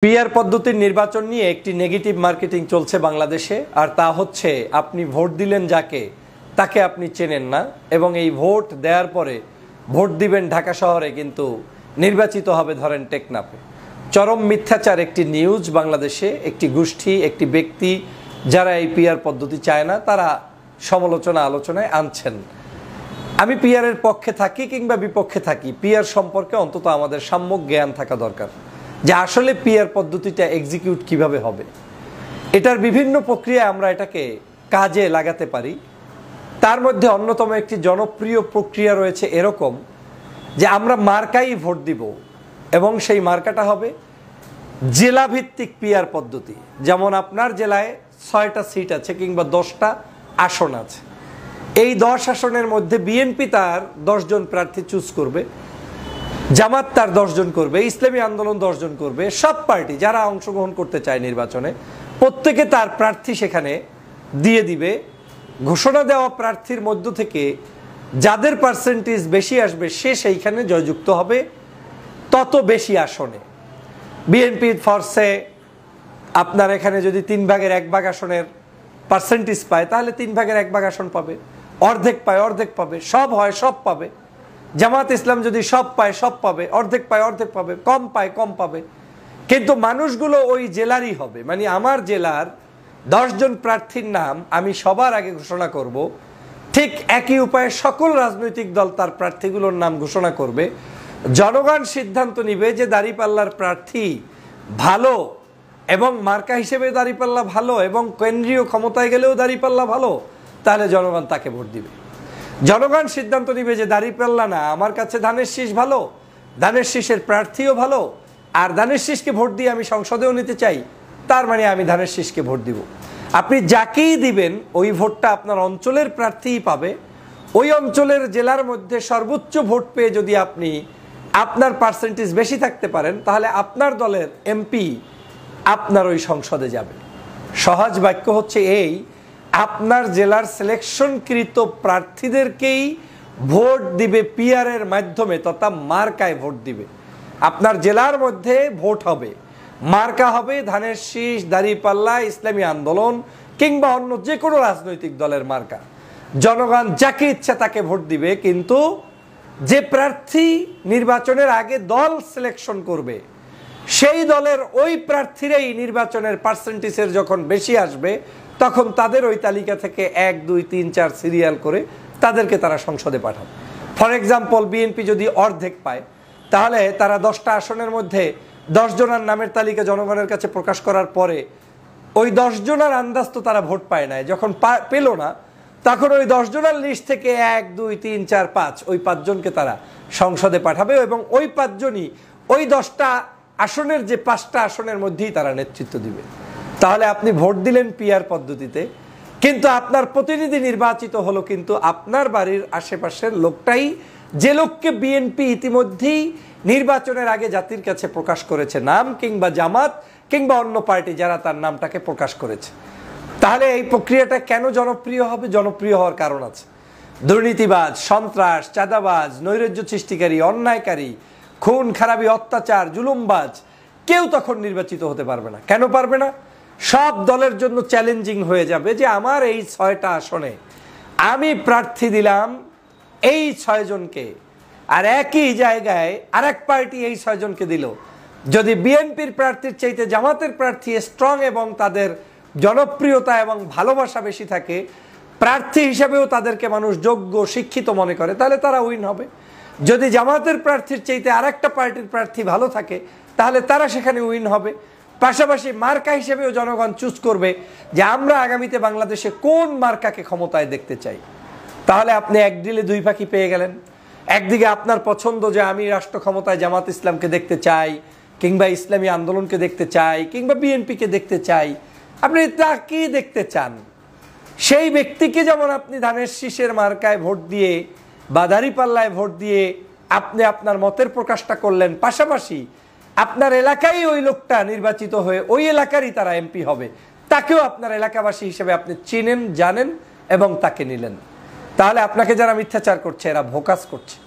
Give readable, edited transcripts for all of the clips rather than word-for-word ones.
PR পদ্ধতির নির্বাচন নিয়ে একটি নেগেটিভ মার্কেটিং চলছে বাংলাদেশে, আর তা হচ্ছে আপনি ভোট দিলেন যাকে তাকে আপনি চেনেন না, এবং এই ভোট দেওয়ার পরে ভোট দিবেন ঢাকা শহরে কিন্তু নির্বাচিত হবে ধরেন টেকনাফে। চরম মিথ্যাচার একটি নিউজ। বাংলাদেশে একটি গোষ্ঠী, একটি ব্যক্তি যারা এই পিআর পদ্ধতি চায় না, তারা সমালোচনা আলোচনায় আনছেন। আমি পিআরের পক্ষে থাকি কিংবা বিপক্ষে থাকি, পিআর সম্পর্কে অন্তত আমাদের সম্যক জ্ঞান থাকা দরকার যে আসলে পিআর পদ্ধতিটা এক্সিকিউট কিভাবে হবে। এটার বিভিন্ন প্রক্রিয়া আমরা এটাকে কাজে লাগাতে পারি। তার মধ্যে অন্যতম একটি জনপ্রিয় প্রক্রিয়া রয়েছে এরকম যে আমরা মার্কাই ভোট দিব, এবং সেই মার্কাটা হবে জেলাভিত্তিক পিআর পদ্ধতি। যেমন আপনার জেলায় 6টা সিট আছে কিংবা 10টা আসন আছে, এই 10 আসনের মধ্যে বিএনপি তার 10 জন প্রার্থী চুজ করবে, জামাত তার 10 জন করবে, ইসলামী আন্দোলন 10 জন করবে। সব পার্টি যারা অংশগ্রহণ করতে চায় নির্বাচনে প্রত্যেকে তার প্রার্থী সেখানে দিয়ে দিবে। ঘোষণা দেওয়া প্রার্থীর মধ্য থেকে যাদের পার্সেন্টেজ বেশি আসবে সে সেইখানে জয়যুক্ত হবে তত বেশি আসনে। বিএনপির ফর্সে আপনার এখানে যদি 3 ভাগের 1 ভাগ আসনের পার্সেন্টেজ পায় তাহলে 3 ভাগের 1 ভাগ আসন পাবে, অর্ধেক পায় অর্ধেক পাবে, সব হয় সব পাবে। জামাত ইসলাম যদি সব পায় সব পাবে, অর্ধেক পায় অর্ধেক পাবে, কম পায় কম পাবে। কিন্তু মানুষগুলো ওই জেলারই হবে। মানে আমার জেলার 10 জন প্রার্থীর নাম আমি সবার আগে ঘোষণা করব, ঠিক একই উপায়ে সকল রাজনৈতিক দল তার প্রার্থীগুলোর নাম ঘোষণা করবে। জনগণ সিদ্ধান্ত নিবে যে দাঁড়িপাল্লার প্রার্থী ভালো, এবং মার্কা হিসেবে দাঁড়িপাল্লা ভালো, এবং কেন্দ্রীয় ক্ষমতায় গেলেও দাঁড়িপাল্লা ভালো, তাহলে জনগণ তাকে ভোট দিবে। জনগণ সিদ্ধান্ত নিবে যে দাঁড়িপাল্লা না, আমার কাছে ধানের শীষ ভালো, ধানের শীষের প্রার্থীও ভালো, আর ধানের শীষকে ভোট দিয়ে আমি সংসদেও নিতে চাই, তার মানে আমি ধানের শীষকে ভোট দিব। আপনি যাকেই দিবেন ওই ভোটটা আপনার অঞ্চলের প্রার্থীই পাবে। ওই অঞ্চলের জেলার মধ্যে সর্বোচ্চ ভোট পেয়ে যদি আপনি আপনার পার্সেন্টেজ বেশি থাকতে পারেন তাহলে আপনার দলের এমপি আপনার ওই সংসদে যাবে। সহজ বাক্য হচ্ছে এই, আপনার জেলার সিলেকশনকৃত প্রার্থীদেরকেই ভোট দিবে পিআরের মাধ্যমে, তথা মার্কায় ভোট দিবে। আপনার জেলার মধ্যে ভোট হবে, মার্কা হবে ধানের শীষ, দাঁড়িপাল্লা, ইসলামী আন্দোলন কিংবা অন্য যে কোনো রাজনৈতিক দলের মার্কা। জনগণ যাকে ইচ্ছা তাকে ভোট দিবে, কিন্তু যে প্রার্থী নির্বাচনের আগে দল সিলেকশন করবে সেই দলের ওই প্রার্থীরাই নির্বাচনের পার্সেন্টেজের যখন বেশি আসবে তখন তাদের ওই তালিকা থেকে 1, 2, 3, 4 সিরিয়াল করে তাদেরকে তারা সংসদে পাঠাবে। ফর এক্সাম্পল, বিএনপি যদি অর্ধেক পায় তাহলে তারা 10টা আসনের মধ্যে 10 জনের নামের তালিকা জনগণের কাছে প্রকাশ করার পরে ওই 10 জনের আন্দাজ তো তারা ভোট পায় না, যখন পেল না তখন ওই 10 জনের লিস্ট থেকে 1, 2, 3, 4, 5 ওই 5 জনকে তারা সংসদে পাঠাবে, এবং ওই 5 জনই ওই 10টা আসনের যে 5টা আসনের মধ্যেই তারা নেতৃত্ব দিবে। তাহলে আপনি ভোট দিলেন পিআর পদ্ধতিতে, কিন্তু আপনার প্রতিনিধি নির্বাচিত হলো কিন্তু আপনার বাড়ির আশেপাশের লোকটাই, যে লোককে বিএনপি ইতিমধ্যেই নির্বাচনের আগে জাতির কাছে প্রকাশ করেছে নাম, কিংবা জামাত কিংবা অন্য পার্টি যারা তার নামটাকে প্রকাশ করেছে। তাহলে এই প্রক্রিয়াটা কেন জনপ্রিয় হবে? জনপ্রিয় হওয়ার কারণ আছে। দুর্নীতিবাজ, সন্ত্রাস, চাঁদাবাজ, নৈরাজ্য সৃষ্টিকারী, অন্যায়কারী, খুন খারাপি, অত্যাচার, জুলুমবাজ কেউ তখন নির্বাচিত হতে পারবে না। কেন পারবে না? সব দলের জন্য চ্যালেঞ্জিং হয়ে যাবে যে আমার এই 6টা আসনে আমি প্রার্থী দিলাম এই 6 জনকে, আর একই জায়গায় আরেক পার্টি এই 6 জনকে দিল। যদি বিএনপির প্রার্থীর চাইতে জামাতের প্রার্থী স্ট্রং এবং তাদের জনপ্রিয়তা এবং ভালোবাসা বেশি থাকে, প্রার্থী হিসাবেও তাদেরকে মানুষ যোগ্য শিক্ষিত মনে করে, তাহলে তারা উইন হবে। যদি জামাতের প্রার্থীর চাইতে আরেকটা পার্টির প্রার্থী ভালো থাকে তাহলে তারা সেখানে উইন হবে। পাশাপাশি মার্কা হিসেবেও জনগণ চুজ করবে যে আমরা আগামীতে বাংলাদেশে কোন মার্কাকে ক্ষমতায় দেখতে চাই। তাহলে আপনি এক ডিলে 2 পাখি পেয়ে গেলেন। একদিকে আপনার পছন্দ যে আমি রাষ্ট্র ক্ষমতায় জামাত ইসলামকে দেখতে চাই, কিংবা ইসলামী আন্দোলনকে দেখতে চাই, কিংবা বিএনপিকে দেখতে চাই। আপনি তাকেই দেখতে চান, সেই ব্যক্তিকে যেমন আপনি ধানের শীষের মার্কায় ভোট দিয়ে বা দাঁড়িপাল্লায় ভোট দিয়ে আপনি আপনার মতের প্রকাশটা করলেন, পাশাপাশি আপনার এলাকায় ওই লোকটা নির্বাচিত হয়ে ওই এলাকারই তারা এমপি হবে, তাকেও আপনার এলাকাবাসী হিসেবে আপনি চিনেন, জানেন এবং তাকে নিলেন। তাহলে আপনাকে যারা মিথ্যাচার করছে এরা ভোকাস করছে,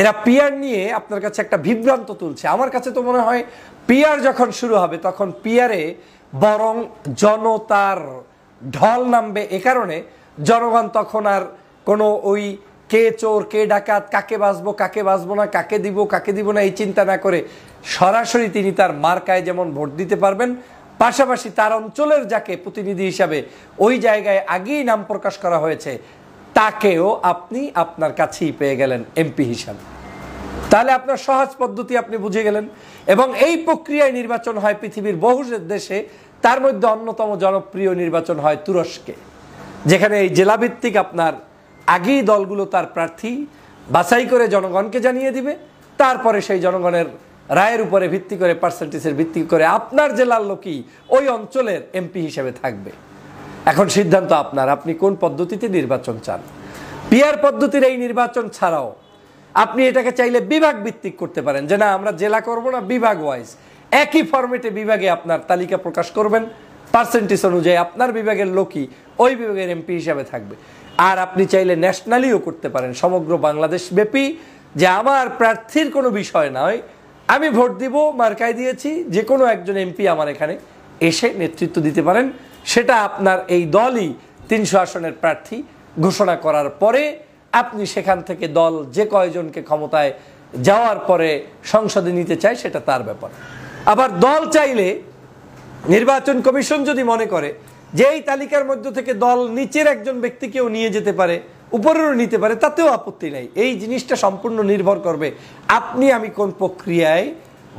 এরা পিআর নিয়ে আপনার কাছে একটা বিভ্রান্ত তুলছে। আমার কাছে তো মনে হয় পিআর যখন শুরু হবে তখন পিআরে বরং জনতার ঢল নামবে। এ কারণে জনগণ তখন আর কোনো ওই কে চোর কে ডাকাত, কাকে বাঁচবো না, কাকে দিব না এই চিন্তা না করে সরাসরি তিনি তার মার্কায় যেমন ভোট দিতে পারবেন, পাশাপাশি তার অঞ্চলের যাকে প্রতিনিধি হিসাবে ওই জায়গায় আগেই নাম প্রকাশ করা হয়েছে তাকেও আপনি আপনার কাছেই পেয়ে গেলেন এমপি হিসাবে। তাহলে আপনার সহজ পদ্ধতি আপনি বুঝে গেলেন। এবং এই প্রক্রিয়ায় নির্বাচন হয় পৃথিবীর বহু দেশে, তার মধ্যে অন্যতম জনপ্রিয় নির্বাচন হয় তুরস্কে, যেখানে এই জেলাভিত্তিক আপনার আগেই দলগুলো তার প্রার্থী বাছাই করে জনগণকে জানিয়ে দিবে, তারপরে সেই জনগণের রায়ের উপরে ভিত্তি করে, পার্সেন্টেজের ভিত্তি করে আপনার জেলার লোকই ওই অঞ্চলের এমপি হিসেবে থাকবে। এখন সিদ্ধান্ত আপনার, আপনি কোন পদ্ধতিতে নির্বাচন চান। পিআর পদ্ধতির এই নির্বাচন ছাড়াও আপনি এটাকে চাইলে বিভাগ ভিত্তিক করতে পারেন, যে না আমরা জেলা করব না, বিভাগ ওয়াইজ একই ফরম্যাটে বিভাগে আপনার তালিকা প্রকাশ করবেন, পার্সেন্টেজ অনুযায়ী আপনার বিভাগের লোকই ওই বিভাগের এমপি হিসাবে থাকবে। আর আপনি চাইলে ন্যাশনালিও করতে পারেন, সমগ্র বাংলাদেশ ব্যাপী, যে আমার প্রার্থীর কোনো বিষয় নয়, আমি ভোট দিব, মার্কায় দিয়েছি, যে কোনো একজন এমপি আমার এখানে এসে নেতৃত্ব দিতে পারেন। সেটা আপনার এই দলই 300 আসনের প্রার্থী ঘোষণা করার পরে আপনি সেখান থেকে দল যে কয়জনকে ক্ষমতায় যাওয়ার পরে সংসদে নিতে চায় সেটা তার ব্যাপার। আবার দল চাইলে, নির্বাচন কমিশন যদি মনে করে যে এই তালিকার মধ্য থেকে দল নিচের একজন ব্যক্তিকেও নিয়ে যেতে পারে, উপরেরও নিতে পারে, তাতেও আপত্তি নাই। এই জিনিসটা সম্পূর্ণ নির্ভর করবে আপনি আমি কোন প্রক্রিয়ায়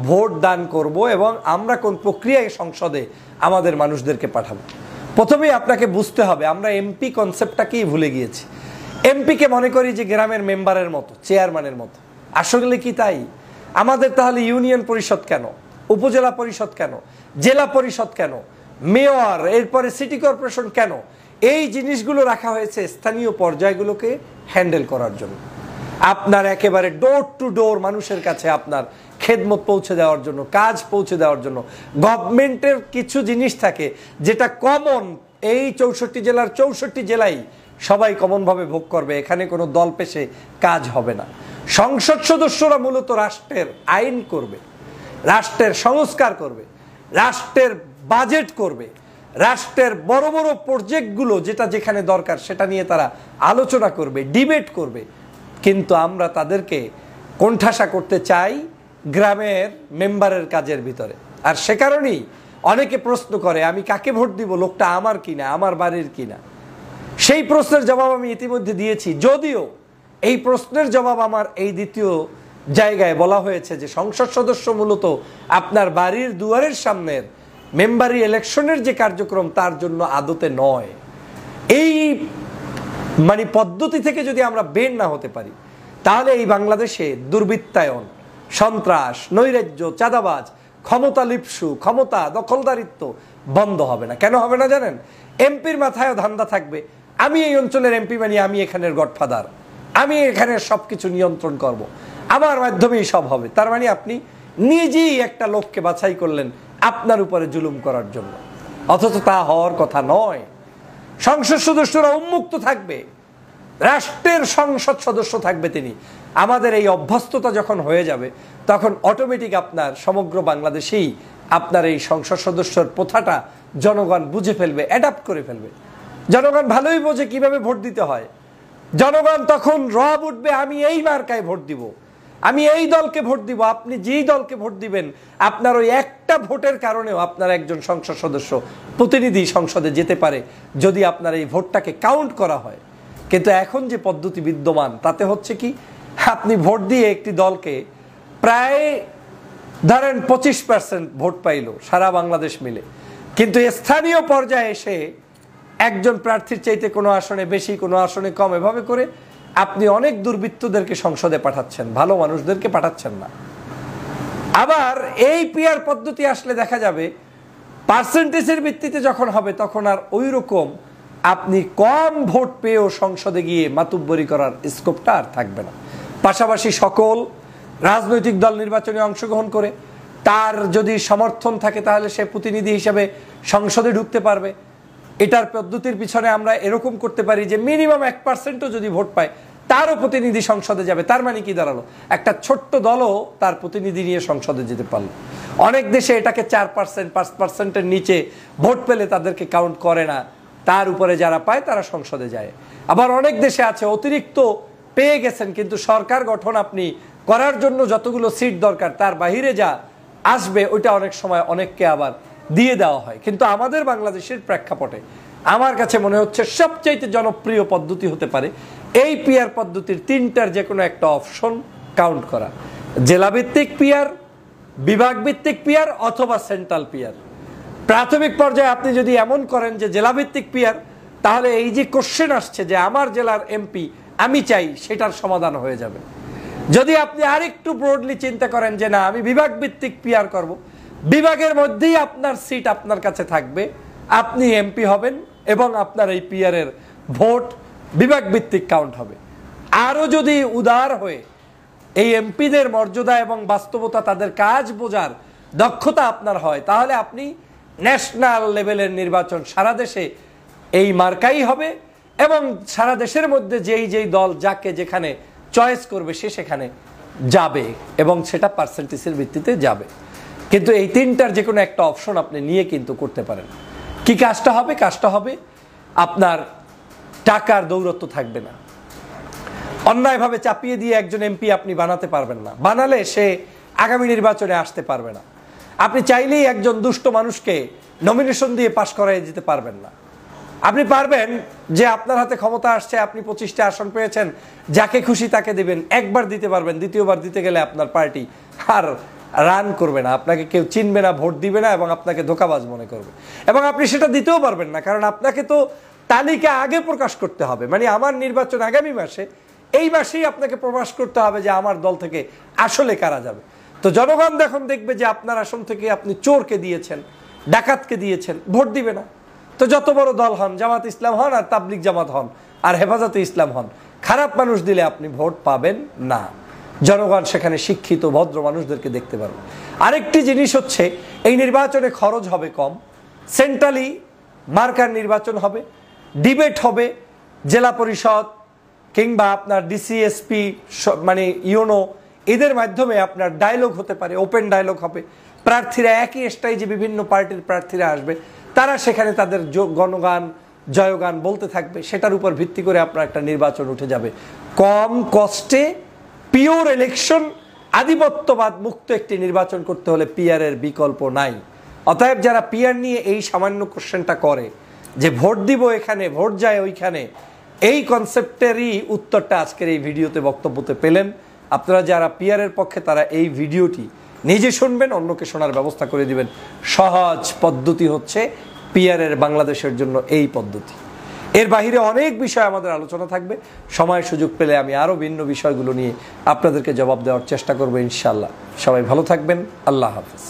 ভোট দান করব এবং আমরা কোন প্রক্রিয়ায় সংসদে আমাদের মানুষদেরকে পাঠাবো। প্রথমেই আপনাকে বুঝতে হবে আমরা এমপি কনসেপ্টটাকেই ভুলে গিয়েছি। এমপিকে মনে করি যে গ্রামের মেম্বারের মতো, চেয়ারম্যানের মতো। আসলে কি তাই? আমাদের তাহলে ইউনিয়ন পরিষদ কেন, উপজেলা পরিষদ কেন, জেলা পরিষদ কেন, মেয়র, এরপরে সিটি কর্পোরেশন কেন? এই জিনিসগুলো রাখা হয়েছে স্থানীয় পর্যায়গুলোকে হ্যান্ডেল করার জন্য, আপনার একেবারে ডোর টু ডোর মানুষের কাছে আপনার খেদমত পৌঁছে দেওয়ার জন্য, কাজ পৌঁছে দেওয়ার জন্য। গভর্নমেন্টের কিছু জিনিস থাকে যেটা কমন, এই 64 জেলার 64 জেলায় সবাই কমনভাবে ভোগ করবে, এখানে কোনো দল পেশে কাজ হবে না। সংসদ সদস্যরা মূলত রাষ্ট্রের আইন করবে, রাষ্ট্রের সংস্কার করবে, রাষ্ট্রের বাজেট করবে, রাষ্ট্রের বড় বড় প্রজেক্টগুলো যেটা যেখানে দরকার সেটা নিয়ে তারা আলোচনা করবে, ডিবেট করবে। কিন্তু আমরা তাদেরকে কোণঠাসা করতে চাই গ্রামের মেম্বারের কাজের ভিতরে। আর সে কারণেই অনেকে প্রশ্ন করে আমি কাকে ভোট দিব, লোকটা আমার কিনা, আমার বাড়ির কিনা। সেই প্রশ্নের জবাব আমি ইতিমধ্যে দিয়েছি, যদিও এই প্রশ্নের জবাব আমার এই দ্বিতীয় জায়গায় বলা হয়েছে যে সংসদ সদস্য মূলত আপনার বাড়ির দুয়ারের সামনের মেম্বারি ইলেকশনের যে কার্যক্রম তার জন্য আদতে নয়। এই পদ্ধতি থেকে যদি আমরা বের না হতে পারি তাহলে এই বাংলাদেশে দুর্বৃত্তায়ন, সন্ত্রাস, নৈরাজ্য, চাঁদাবাজ, ক্ষমতা লিপ্সু, ক্ষমতা দখলদারিত্ব বন্ধ হবে না। কেন হবে না জানেন? এমপির মাথায়ও ধান্দা থাকবে, আমি এই অঞ্চলের এমপি, মানে আমি এখানের গডফাদার, আমি এখানের সবকিছু নিয়ন্ত্রণ করব, আমার মাধ্যমেই সব হবে। তার মানে আপনি নিজেই একটা লোককে বাছাই করলেন আপনার উপরে জুলুম করার জন্য, অথচ তা হওয়ার কথা নয়। সংসদ সদস্যরা উন্মুক্ত থাকবে, রাষ্ট্রের সংসদ সদস্য থাকবে তিনি। আমাদের এই অভ্যস্ততা যখন হয়ে যাবে তখন অটোমেটিক আপনার সমগ্র বাংলাদেশেই আপনার এই সংসদ সদস্যর প্রথাটা জনগণ বুঝে ফেলবে, অ্যাডাপ্ট করে ফেলবে। জনগণ ভালোই বোঝে কিভাবে ভোট দিতে হয়। জনগণ তখন রব উঠবে, আমি এই মার্কায় ভোট দিব, আমি এই দলকে ভোট দিব। আপনি যেই দলকে ভোট দিবেন আপনার ওই একটা ভোটের কারণেও আপনার একজন সংসদ সদস্য, প্রতিনিধি সংসদে যেতে পারে যদি আপনার এই ভোটটাকে কাউন্ট করা হয়। কিন্তু এখন যে পদ্ধতি বিদ্যমান তাতে হচ্ছে কি, আপনি ভোট দিয়ে একটি দলকে প্রায় ধরেন 25% ভোট পাইল সারা বাংলাদেশ মিলে, কিন্তু স্থানীয় পর্যায়ে এসে একজন প্রার্থীর চাইতে কোনো আসনে বেশি, কোনো আসনে কম, এভাবে করে আপনি অনেক দুর্বৃত্তদেরকে সংসদে পাঠাচ্ছেন, ভালো মানুষদেরকে পাঠাচ্ছেন না। আবার এই পিআর পদ্ধতি আসলে দেখা যাবে পার্সেন্টেজের ভিত্তিতে যখন হবে তখন আর ওই রকম আপনি কম ভোট পেয়েও সংসদে গিয়ে মাতুব্বরি করার স্কোপটা আর থাকবে না। পাশাপাশি সকল রাজনৈতিক দল নির্বাচনে অংশগ্রহণ করে তার যদি সমর্থন থাকে তাহলে সে প্রতিনিধি হিসেবে সংসদে ঢুকতে পারবে। এটার পদ্ধতির পিছনে আমরা এরকম করতে পারি যে মিনিমাম 1%ও যদি ভোট পায় তারও প্রতিনিধি সংসদে যাবে। তার মানে কি দাঁড়ালো, একটা ছোট্ট দলও তার প্রতিনিধি নিয়ে সংসদে যেতে পারলো। অনেক দেশে এটাকে 4%, 5%-এর নিচে ভোট পেলে তাদেরকে কাউন্ট করে না, তার উপরে যারা পায় তারা সংসদে যায়। আবার অনেক দেশে আছে অতিরিক্ত পেয়ে গেছেন, কিন্তু সরকার গঠন আপনি করার জন্য যতগুলো সিট দরকার তার বাহিরে যা আসবে ওইটা অনেক সময় অনেককে আবার দিয়ে দেওয়া হয়। কিন্তু আমাদের বাংলাদেশের প্রেক্ষাপটে আমার কাছে মনে হচ্ছে সবচাইতে জনপ্রিয় পদ্ধতি হতে পারে এই পিআর পদ্ধতির 3টার যে কোনো একটা অপশন কাউন্ট করা। জেলাভিত্তিক পিআর, বিভাগ ভিত্তিক পিআর অথবা সেন্ট্রাল পিআর। প্রাথমিক পর্যায়ে আপনি যদি এমন করেন যে জেলাভিত্তিক পিআর, তাহলে এই যে কোশ্চেন আসছে যে আমার জেলার এমপি আমি চাই, সেটার সমাধান হয়ে যাবে। যদি আপনি আরেকটু ব্রডলি চিন্তা করেন যে না আমি বিভাগ ভিত্তিক পিআর করব, বিভাগের মধ্যেই আপনার সিট আপনার কাছে থাকবে, আপনি এমপি হবেন এবং আপনার এই পিআর এর ভোট বিভাগ ভিত্তিক কাউন্ট হবে। আরও যদি উদার হয়ে এই এমপিদের মর্যাদা এবং বাস্তবতা, তাদের কাজ বোঝার দক্ষতা আপনার হয়, তাহলে আপনি ন্যাশনাল লেভেলের নির্বাচন সারা দেশে এই মার্কাই হবে এবং সারা দেশের মধ্যে যেই দল যাকে যেখানে চয়েস করবে সে সেখানে যাবে এবং সেটা পার্সেন্টেজের ভিত্তিতে যাবে। কিন্তু এই 3টার যে কোনো একটা অপশন আপনি নিয়ে কিন্তু করতে পারেন। কি কাজটা হবে? কাজটা হবে আপনার টাকার দৌরত্ব থাকবে না। অন্যায়ভাবে চাপিয়ে দিয়ে একজন এমপি আপনি বানাতে পারবেন না, বানালে সে আগামী নির্বাচনে আসতে পারবে না। আপনি চাইলেই একজন দুষ্ট মানুষকে নমিনেশন দিয়ে পাশ করাই দিতে পারবেন না। আপনি পারবেন যে আপনার হাতে ক্ষমতা আসছে, আপনি 25টা আসন পেয়েছেন, যাকে খুশি তাকে দেবেন, একবার দিতে পারবেন, দ্বিতীয়বার দিতে গেলে আপনার পার্টি আর রান করবে না, আপনাকে কেউ চিনবে না, ভোট দিবে না এবং আপনাকে ধোঁকাবাজ মনে করবে। এবং আপনি সেটা দিতেও পারবেন না, কারণ আপনাকে তো তালিকা আগে প্রকাশ করতে হবে। মানে আমার নির্বাচন আগামী মাসে, এই মাসেই আপনাকে প্রকাশ করতে হবে যে আমার দল থেকে আসলে কারা যাবে। তো জনগণ যখন দেখবে যে আপনার আসন থেকে আপনি চোরকে দিয়েছেন, ডাকাতকে দিয়েছেন, ভোট দিবে না। তো যত বড় দল হন, জামাত ইসলাম হন আর তাবলিগ জামাত হন আর হেফাজতে ইসলাম হন, খারাপ মানুষ দিলে আপনি ভোট পাবেন না। জনগণ সেখানে শিক্ষিত ভদ্র মানুষদেরকে দেখতে পারবে। আরেকটি জিনিস হচ্ছে এই নির্বাচনে খরচ হবে কম, সেন্ট্রালি মার্কার নির্বাচন হবে, ডিবেট হবে, জেলা পরিষদ কিংবা আপনার ডিসিএসপি মানে ইউনো এদের মাধ্যমে আপনার ডায়লগ হতে পারে, ওপেন ডায়লগ হবে। প্রার্থীরা একই স্টেজে বিভিন্ন পার্টির প্রার্থীরা আসবে, তারা সেখানে তাদের গণগান জয়গান বলতে থাকবে, সেটার উপর ভিত্তি করে আপনার একটা নির্বাচন উঠে যাবে। কম কষ্টে পিওর ইলেকশন, আধিপত্যবাদ মুক্ত একটি নির্বাচন করতে হলে পিআর এর বিকল্প নাই। অতএব যারা পিআর নিয়ে এই সামান্য কোশ্চেনটা করে যে ভোট দিব এখানে, ভোট যায় ওইখানে, এই কনসেপ্টেরই উত্তরটা আজকের এই ভিডিওতে বক্তব্যতে পেলেন। আপনারা যারা পিআর এর পক্ষে তারা এই ভিডিওটি নিজে শুনবেন, অন্যকে শোনার ব্যবস্থা করে দিবেন। সহজ পদ্ধতি হচ্ছে পিআর এর বাংলাদেশের জন্য এই পদ্ধতি। এর বাহিরে অনেক বিষয় আমাদের আলোচনা থাকবে, সময় সুযোগ পেলে আমি আরও ভিন্ন বিষয়গুলো নিয়ে আপনাদেরকে জবাব দেওয়ার চেষ্টা করবো ইনশাআল্লাহ। সবাই ভালো থাকবেন, আল্লাহ হাফেজ।